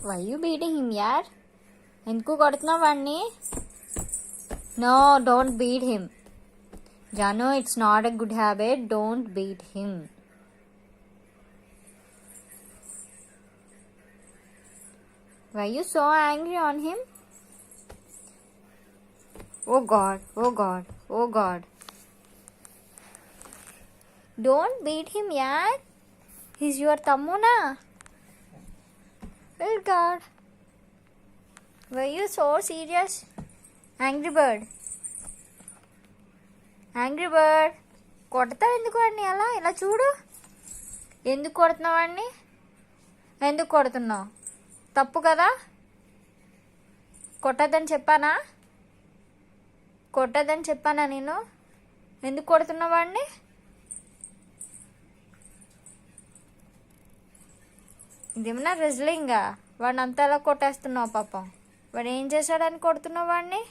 Why you beating him యార్? ఎందుకు కొడుతున్నావు వాడిని? No, don't beat him. Janu, it's not a good habit. Don't beat him. Why you so angry on him? Oh God, oh God, oh God. Don't beat him, yaar. He's your tammuna. Oh God. Why you so serious? Angry bird. Angry bird. కొడతావు ఎందుకు వాడిని అలా? ఇలా చూడు. ఎందుకు కొడుతున్నావు వాడిని? ఎందుకు కొడుతున్నావు? తప్పు కదా? కొట్టద్దని చెప్పానా? కొట్టద్దని చెప్పానా నేను? ఎందుకు కొడుతున్నావు వాడిని? ఇదేమన్నా రెజ్లింగా? వాడిని అంతా ఎలా కొట్టేస్తున్నావు పాపం? వాడు ఏం చేశాడని కొడుతున్నావు వాడిని?